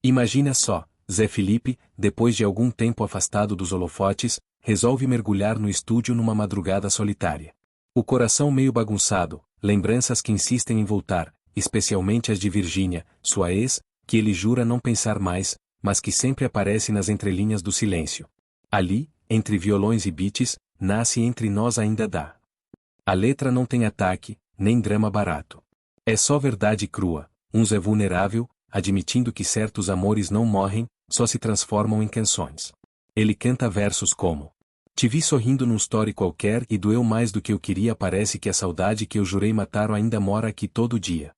Imagina só, Zé Felipe, depois de algum tempo afastado dos holofotes, resolve mergulhar no estúdio numa madrugada solitária. O coração meio bagunçado, lembranças que insistem em voltar, especialmente as de Virgínia, sua ex, que ele jura não pensar mais, mas que sempre aparece nas entrelinhas do silêncio. Ali, entre violões e beats, nasce Entre Nós Ainda Dá. A letra não tem ataque, nem drama barato. É só verdade crua, um Zé vulnerável, admitindo que certos amores não morrem, só se transformam em canções. Ele canta versos como: te vi sorrindo num story qualquer e doeu mais do que eu queria, parece que a saudade que eu jurei matar ainda mora aqui todo dia.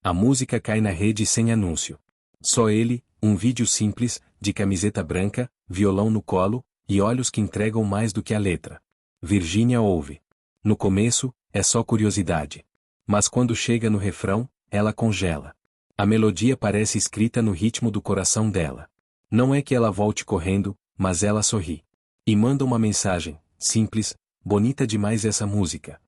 A música cai na rede sem anúncio. Só ele, um vídeo simples, de camiseta branca, violão no colo, e olhos que entregam mais do que a letra. Virgínia ouve. No começo, é só curiosidade. Mas quando chega no refrão, ela congela. A melodia parece escrita no ritmo do coração dela. Não é que ela volte correndo, mas ela sorri. E manda uma mensagem, simples, bonita demais essa música.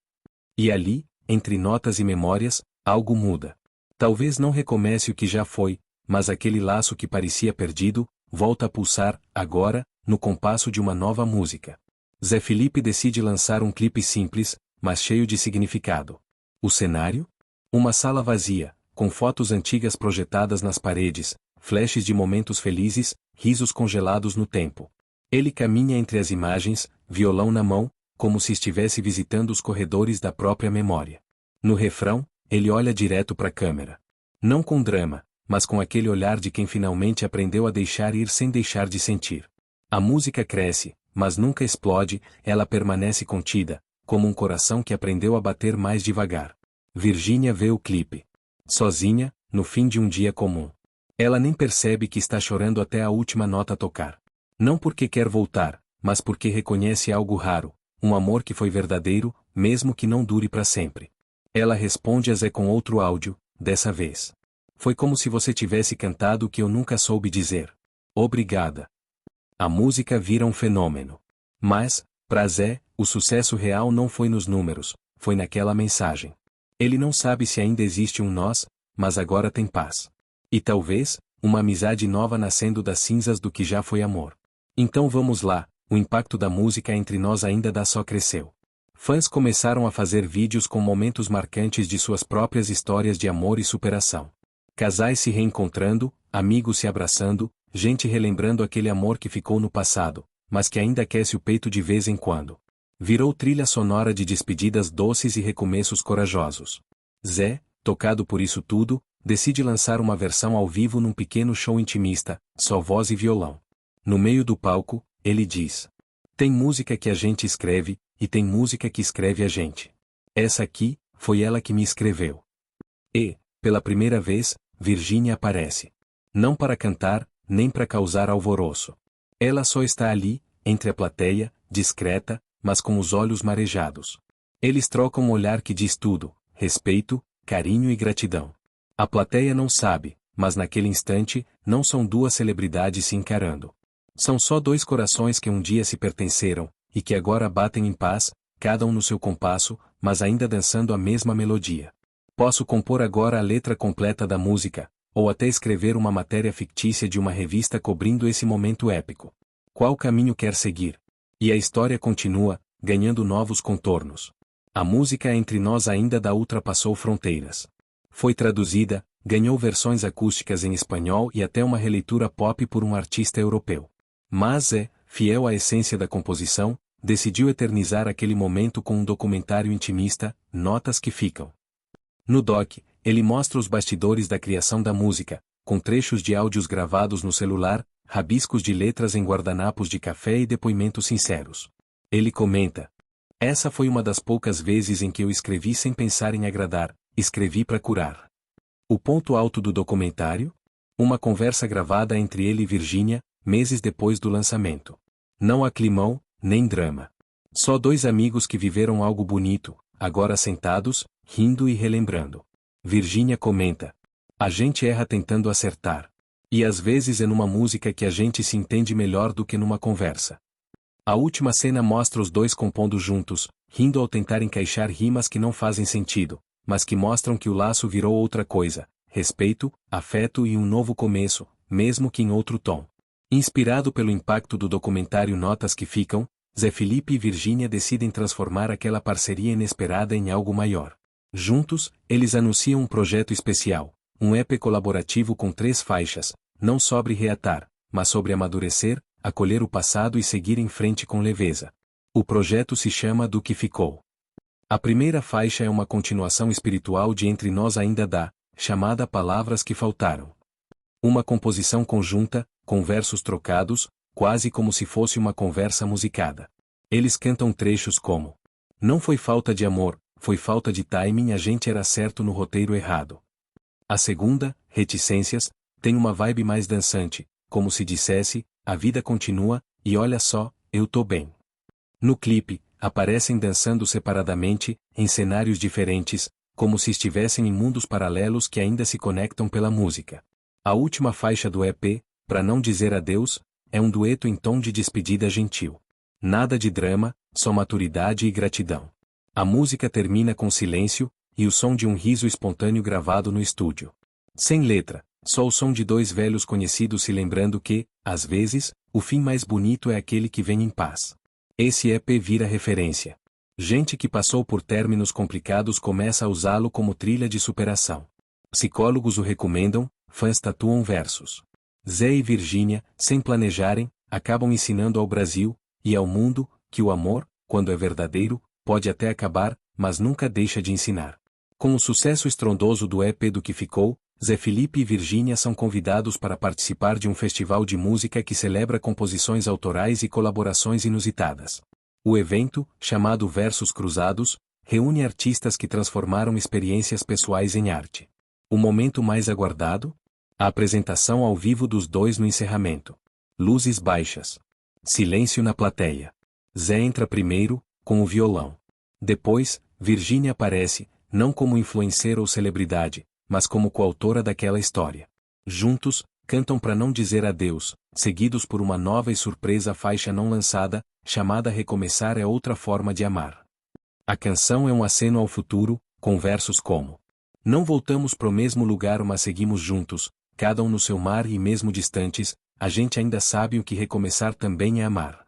E ali, entre notas e memórias, algo muda. Talvez não recomece o que já foi, mas aquele laço que parecia perdido, volta a pulsar, agora, no compasso de uma nova música. Zé Felipe decide lançar um clipe simples, mas cheio de significado. O cenário? Uma sala vazia, com fotos antigas projetadas nas paredes, flashes de momentos felizes, risos congelados no tempo. Ele caminha entre as imagens, violão na mão, como se estivesse visitando os corredores da própria memória. No refrão, ele olha direto para a câmera. Não com drama, mas com aquele olhar de quem finalmente aprendeu a deixar ir sem deixar de sentir. A música cresce, mas nunca explode, ela permanece contida, como um coração que aprendeu a bater mais devagar. Virgínia vê o clipe. Sozinha, no fim de um dia comum. Ela nem percebe que está chorando até a última nota tocar. Não porque quer voltar, mas porque reconhece algo raro, um amor que foi verdadeiro, mesmo que não dure para sempre. Ela responde a Zé com outro áudio, dessa vez. Foi como se você tivesse cantado o que eu nunca soube dizer. Obrigada. A música vira um fenômeno. Mas, para Zé, o sucesso real não foi nos números, foi naquela mensagem. Ele não sabe se ainda existe um nós, mas agora tem paz. E talvez, uma amizade nova nascendo das cinzas do que já foi amor. Então vamos lá, o impacto da música Entre Nós Ainda Dá só cresceu. Fãs começaram a fazer vídeos com momentos marcantes de suas próprias histórias de amor e superação. Casais se reencontrando, amigos se abraçando, gente relembrando aquele amor que ficou no passado, mas que ainda aquece o peito de vez em quando. Virou trilha sonora de despedidas doces e recomeços corajosos. Zé, tocado por isso tudo, decide lançar uma versão ao vivo num pequeno show intimista, só voz e violão. No meio do palco, ele diz: tem música que a gente escreve, e tem música que escreve a gente. Essa aqui, foi ela que me escreveu. E, pela primeira vez, Virgínia aparece. Não para cantar, nem para causar alvoroço. Ela só está ali, entre a plateia, discreta, mas com os olhos marejados. Eles trocam um olhar que diz tudo: respeito, carinho e gratidão. A plateia não sabe, mas naquele instante, não são duas celebridades se encarando. São só dois corações que um dia se pertenceram, e que agora batem em paz, cada um no seu compasso, mas ainda dançando a mesma melodia. Posso compor agora a letra completa da música, ou até escrever uma matéria fictícia de uma revista cobrindo esse momento épico. Qual caminho quer seguir? E a história continua, ganhando novos contornos. A música Entre Nós Ainda Dá ultrapassou fronteiras. Foi traduzida, ganhou versões acústicas em espanhol e até uma releitura pop por um artista europeu. Mas fiel à essência da composição, decidiu eternizar aquele momento com um documentário intimista, Notas que Ficam. No doc, ele mostra os bastidores da criação da música, com trechos de áudios gravados no celular, rabiscos de letras em guardanapos de café e depoimentos sinceros. Ele comenta: essa foi uma das poucas vezes em que eu escrevi sem pensar em agradar, escrevi para curar. O ponto alto do documentário? Uma conversa gravada entre ele e Virgínia, meses depois do lançamento. Não há climão, nem drama. Só dois amigos que viveram algo bonito, agora sentados, rindo e relembrando. Virgínia comenta: a gente erra tentando acertar. E às vezes é numa música que a gente se entende melhor do que numa conversa. A última cena mostra os dois compondo juntos, rindo ao tentar encaixar rimas que não fazem sentido, mas que mostram que o laço virou outra coisa: respeito, afeto e um novo começo, mesmo que em outro tom. Inspirado pelo impacto do documentário Notas que Ficam, Zé Felipe e Virgínia decidem transformar aquela parceria inesperada em algo maior. Juntos, eles anunciam um projeto especial, um EP colaborativo com 3 faixas, não sobre reatar, mas sobre amadurecer, acolher o passado e seguir em frente com leveza. O projeto se chama Do Que Ficou. A primeira faixa é uma continuação espiritual de Entre Nós Ainda Dá, chamada Palavras que Faltaram. Uma composição conjunta, com versos trocados, quase como se fosse uma conversa musicada. Eles cantam trechos como: não foi falta de amor, foi falta de timing, a gente era certo no roteiro errado. A segunda, Reticências, tem uma vibe mais dançante, como se dissesse, a vida continua, e olha só, eu tô bem. No clipe, aparecem dançando separadamente, em cenários diferentes, como se estivessem em mundos paralelos que ainda se conectam pela música. A última faixa do EP, Pra Não Dizer Adeus, é um dueto em tom de despedida gentil. Nada de drama, só maturidade e gratidão. A música termina com silêncio, e o som de um riso espontâneo gravado no estúdio. Sem letra, só o som de 2 velhos conhecidos se lembrando que, às vezes, o fim mais bonito é aquele que vem em paz. Esse EP vira referência. Gente que passou por términos complicados começa a usá-lo como trilha de superação. Psicólogos o recomendam, fãs tatuam versos. Zé e Virgínia, sem planejarem, acabam ensinando ao Brasil, e ao mundo, que o amor, quando é verdadeiro, pode até acabar, mas nunca deixa de ensinar. Com o sucesso estrondoso do EP Do Que Ficou, Zé Felipe e Virgínia são convidados para participar de um festival de música que celebra composições autorais e colaborações inusitadas. O evento, chamado Versos Cruzados, reúne artistas que transformaram experiências pessoais em arte. O momento mais aguardado? A apresentação ao vivo dos dois no encerramento. Luzes baixas. Silêncio na plateia. Zé entra primeiro, com o violão. Depois, Virgínia aparece, não como influencer ou celebridade, mas como coautora daquela história. Juntos, cantam Pra Não Dizer Adeus, seguidos por uma nova e surpresa faixa não lançada, chamada Recomeçar é Outra Forma de Amar. A canção é um aceno ao futuro, com versos como: não voltamos pro mesmo lugar, mas seguimos juntos, cada um no seu mar e mesmo distantes, a gente ainda sabe o que recomeçar também é amar.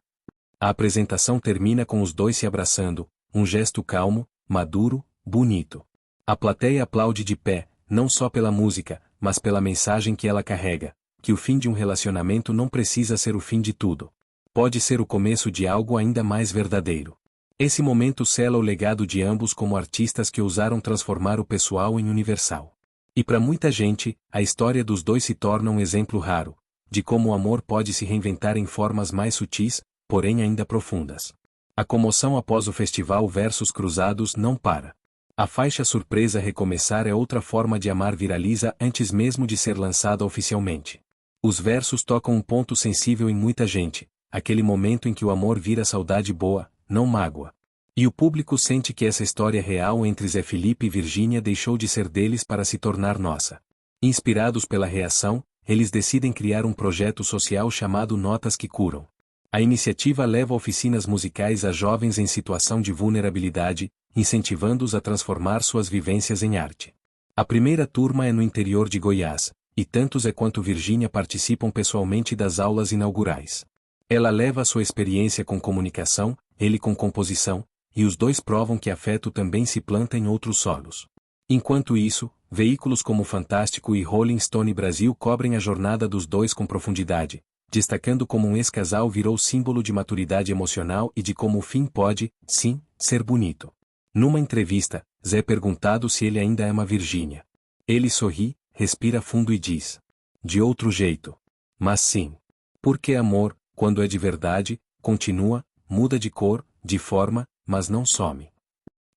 A apresentação termina com os dois se abraçando, um gesto calmo, maduro, bonito. A plateia aplaude de pé, não só pela música, mas pela mensagem que ela carrega, que o fim de um relacionamento não precisa ser o fim de tudo. Pode ser o começo de algo ainda mais verdadeiro. Esse momento sela o legado de ambos como artistas que ousaram transformar o pessoal em universal. E para muita gente, a história dos dois se torna um exemplo raro, de como o amor pode se reinventar em formas mais sutis, porém ainda profundas. A comoção após o festival Versos Cruzados não para. A faixa surpresa Recomeçar é Outra Forma de Amar viraliza antes mesmo de ser lançada oficialmente. Os versos tocam um ponto sensível em muita gente, aquele momento em que o amor vira saudade boa, não mágoa. E o público sente que essa história real entre Zé Felipe e Virgínia deixou de ser deles para se tornar nossa. Inspirados pela reação, eles decidem criar um projeto social chamado Notas que Curam. A iniciativa leva oficinas musicais a jovens em situação de vulnerabilidade, incentivando-os a transformar suas vivências em arte. A primeira turma é no interior de Goiás, e tanto Zé quanto Virgínia participam pessoalmente das aulas inaugurais. Ela leva a sua experiência com comunicação, ele com composição, e os dois provam que afeto também se planta em outros solos. Enquanto isso, veículos como Fantástico e Rolling Stone Brasil cobrem a jornada dos dois com profundidade, destacando como um ex-casal virou símbolo de maturidade emocional e de como o fim pode, sim, ser bonito. Numa entrevista, Zé é perguntado se ele ainda ama Virgínia. Ele sorri, respira fundo e diz: de outro jeito. Mas sim. Porque amor, quando é de verdade, continua, muda de cor, de forma, mas não some.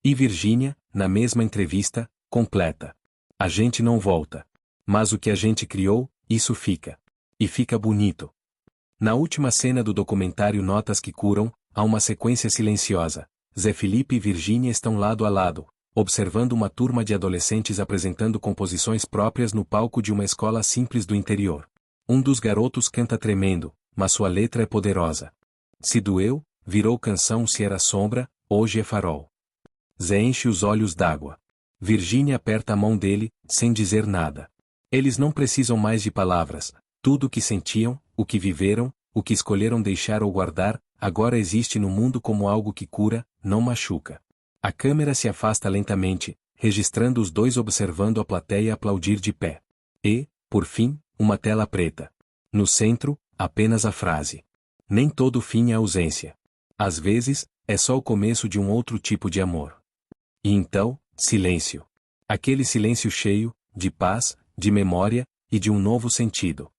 E Virgínia, na mesma entrevista, completa: a gente não volta. Mas o que a gente criou, isso fica. E fica bonito. Na última cena do documentário Notas que Curam, há uma sequência silenciosa. Zé Felipe e Virgínia estão lado a lado, observando uma turma de adolescentes apresentando composições próprias no palco de uma escola simples do interior. Um dos garotos canta tremendo, mas sua letra é poderosa. Se doeu, virou canção, se era sombra, hoje é farol. Zé enche os olhos d'água. Virgínia aperta a mão dele, sem dizer nada. Eles não precisam mais de palavras, Tudo o que sentiam, o que viveram, o que escolheram deixar ou guardar, agora existe no mundo como algo que cura, não machuca. A câmera se afasta lentamente, registrando os dois observando a plateia aplaudir de pé. E, por fim, uma tela preta. No centro, apenas a frase. Nem todo fim é ausência. Às vezes, é só o começo de um outro tipo de amor. E então, silêncio. Aquele silêncio cheio, de paz, de memória, e de um novo sentido.